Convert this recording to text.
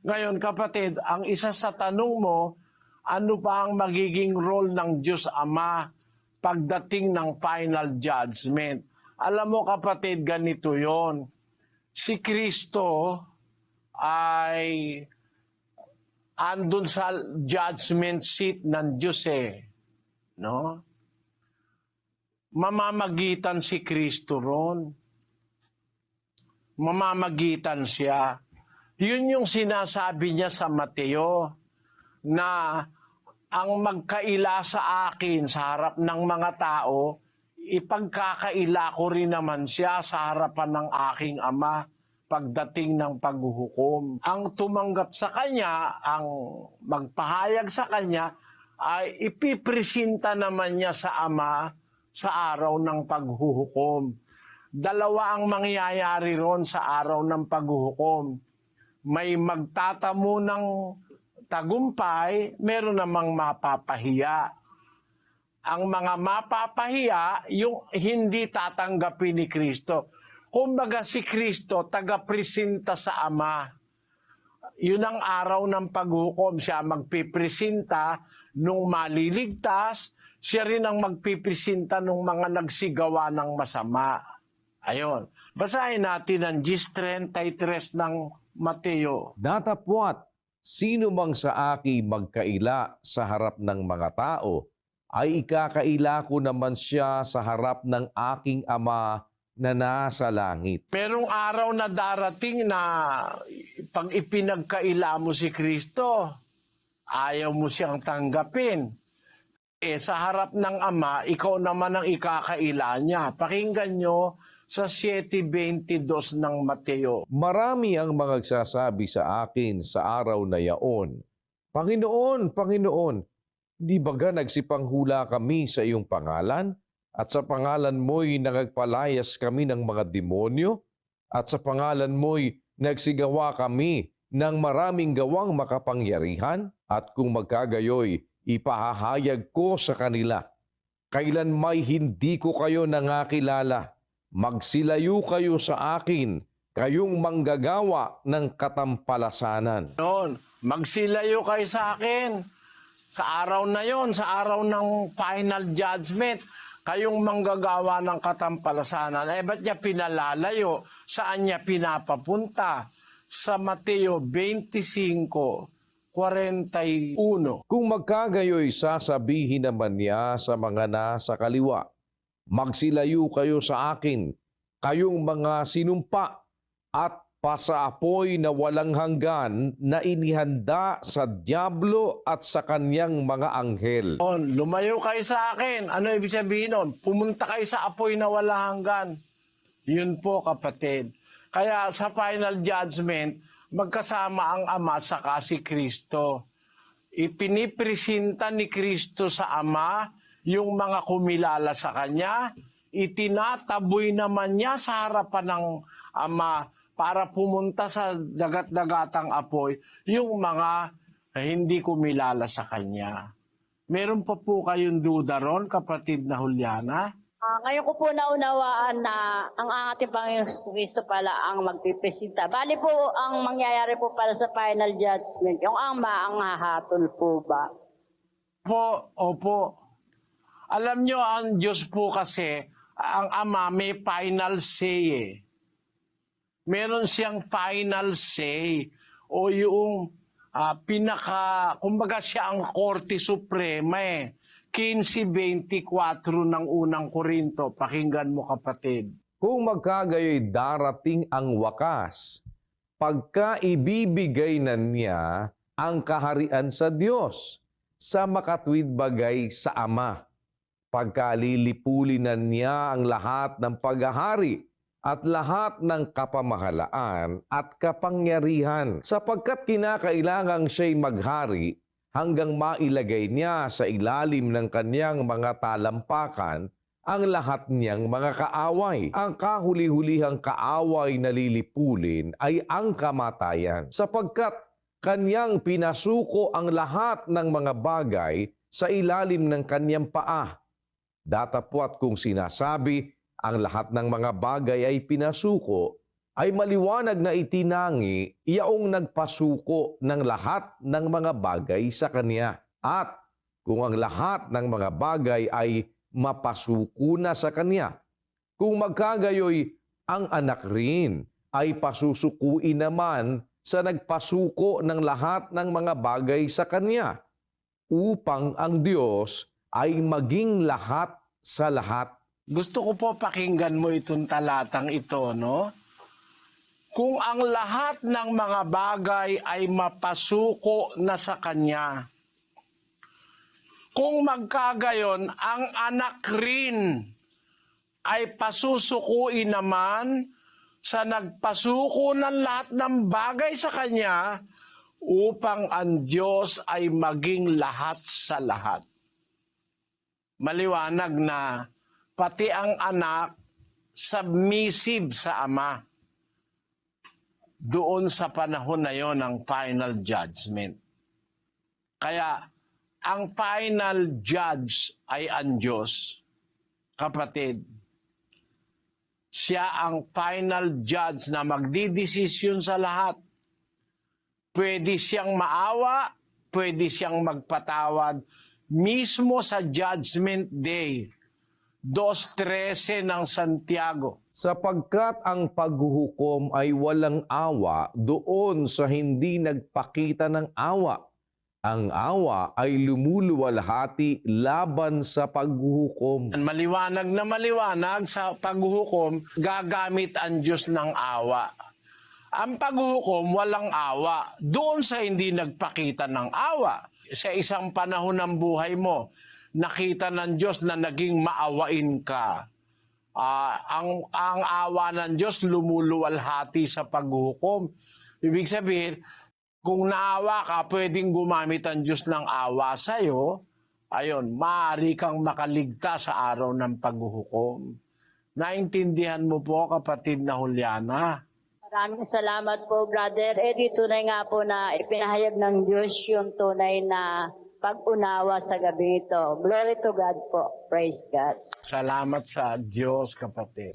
Ngayon, kapatid, ang isa sa tanong mo, ano pa ang magiging role ng Diyos Ama pagdating ng final judgment? Alam mo, kapatid, ganito yon. Si Kristo ay andun sa judgment seat ng Diyos no? Mamamagitan si Kristo ron. Mamamagitan siya. Yun yung sinasabi niya sa Mateo na ang magkaila sa akin sa harap ng mga tao, ipagkakaila ko rin naman siya sa harapan ng aking Ama pagdating ng paghuhukom. Ang tumanggap sa kanya, ang magpahayag sa kanya, ay ipipresenta naman niya sa Ama sa araw ng paghuhukom. Dalawa ang mangyayari ron sa araw ng paghuhukom. May magtatamo ng tagumpay, meron namang mapapahiya. Ang mga mapapahiya, yung hindi tatanggapin ni Kristo. Kumbaga si Kristo, taga-presenta sa Ama. Yun ang araw ng paghukom. Siya magpipresenta nung maliligtas, siya rin ang magpipresenta nung mga nagsigawa ng masama. Ayon. Basahin natin ang 10:33 ng Mateo. Datapwat, sino mang sa akin magkaila sa harap ng mga tao, ay ikakaila ko naman siya sa harap ng aking Ama na nasa langit. Merong araw na darating na pag ipinagkaila mo si Kristo, ayaw mo siyang tanggapin. Sa harap ng Ama, ikaw naman ang ikakaila niya. Pakinggan nyo sa 7:22 ng Mateo. Marami ang magsasabi sa akin sa araw na yaon, Panginoon, Panginoon, di baga nagsipanghula kami sa iyong pangalan? At sa pangalan mo'y nagpalayas kami ng mga demonyo? At sa pangalan mo'y nagsigawa kami ng maraming gawang makapangyarihan? At kung magkagayoy, ipahahayag ko sa kanila, kailan may hindi ko kayo nangakilala. Magsilayo kayo sa akin, kayong manggagawa ng katampalasanan. Noon, magsilayo kayo sa akin. Sa araw na yon, sa araw ng final judgment, kayong manggagawa ng katampalasanan. Ba't niya pinalalayo? Saan niya pinapapunta? Sa Mateo 25:41. Kung magkagayoy, sasabihin naman niya sa mga nasa kaliwa, magsilayo kayo sa akin, kayong mga sinumpa at pasaapoy na walang hanggan na inihanda sa dyablo at sa kanyang mga anghel. Lumayo kayo sa akin. Ano ibig sabihin nun? Pumunta kayo sa apoy na walang hanggan. Yun po, kapatid. Kaya sa final judgment, magkasama ang Ama saka si Kristo. Ipinipresenta ni Kristo sa Ama yung mga kumilala sa Kanya, itinataboy naman niya sa harapan ng Ama para pumunta sa dagat-dagatang apoy yung mga hindi kumilala sa Kanya. Meron pa po kayong duda ron, kapatid na Juliana? Ngayon ko po naunawaan na ang ating Panginoon Kristo pala ang magpipresenta. Bali po, ang mangyayari po pala sa final judgment, yung Ama ang hahatol po ba? Opo. Alam nyo, ang Diyos po kasi, ang Ama may final say Meron siyang final say o yung kumbaga siya ang Korte Suprema 15:24 ng unang Korinto. Pakinggan mo, kapatid. Kung magkagayoy darating ang wakas, pagka ibibigay na niya ang kaharian sa Diyos, sa makatwid bagay sa Ama. Pagkalilipulin na niya ang lahat ng paghahari at lahat ng kapamahalaan at kapangyarihan, sapagkat kinakailangang siya'y maghari hanggang mailagay niya sa ilalim ng kanyang mga talampakan ang lahat niyang mga kaaway. Ang kahuli-hulihang kaaway na lilipulin ay ang kamatayan, sapagkat kanyang pinasuko ang lahat ng mga bagay sa ilalim ng kanyang paa. Datapwat kung sinasabi ang lahat ng mga bagay ay pinasuko, ay maliwanag na itinangi iyaong nagpasuko ng lahat ng mga bagay sa Kanya. At kung ang lahat ng mga bagay ay mapasuko na sa Kanya, kung magkagayoy ang anak rin ay pasusukuin naman sa nagpasuko ng lahat ng mga bagay sa Kanya, upang ang Diyos ay maging lahat sa lahat. Gusto ko po pakinggan mo itong talatang ito, no? Kung ang lahat ng mga bagay ay mapasuko na sa Kanya, kung magkagayon, ang anak rin ay pasusukuin naman sa nagpasuko ng lahat ng bagay sa Kanya upang ang Diyos ay maging lahat sa lahat. Maliwanag na pati ang anak submissive sa Ama doon sa panahon na yon ng final judgment. Kaya ang final judge ay ang Diyos. Kapatid, siya ang final judge na magdidesisyon sa lahat. Pwede siyang maawa, pwede siyang magpatawad mismo sa Judgment Day, 2:13 ng Santiago. Sapagkat ang paghuhukom ay walang awa doon sa hindi nagpakita ng awa. Ang awa ay lumuluwalhati laban sa paghuhukom. Maliwanag na maliwanag sa paghuhukom, gagamit ang Diyos ng awa. Ang paghuhukom, walang awa. Doon sa hindi nagpakita ng awa. Sa isang panahon ng buhay mo, nakita ng Diyos na naging maawain ka. Ang awa ng Diyos lumuluwalhati sa paghuhukom. Ibig sabihin, kung naawa ka, pwedeng gumamit ang Diyos ng awa sa'yo, ayun, maaari kang makaligtas sa araw ng paghuhukom. Naintindihan mo po, kapatid na Juliana? Maraming salamat po, Brother Eddie. Tunay nga po na ipinahayag ng Diyos yung tunay na pag-unawa sa gabi ito. Glory to God po. Praise God. Salamat sa Diyos, kapatid.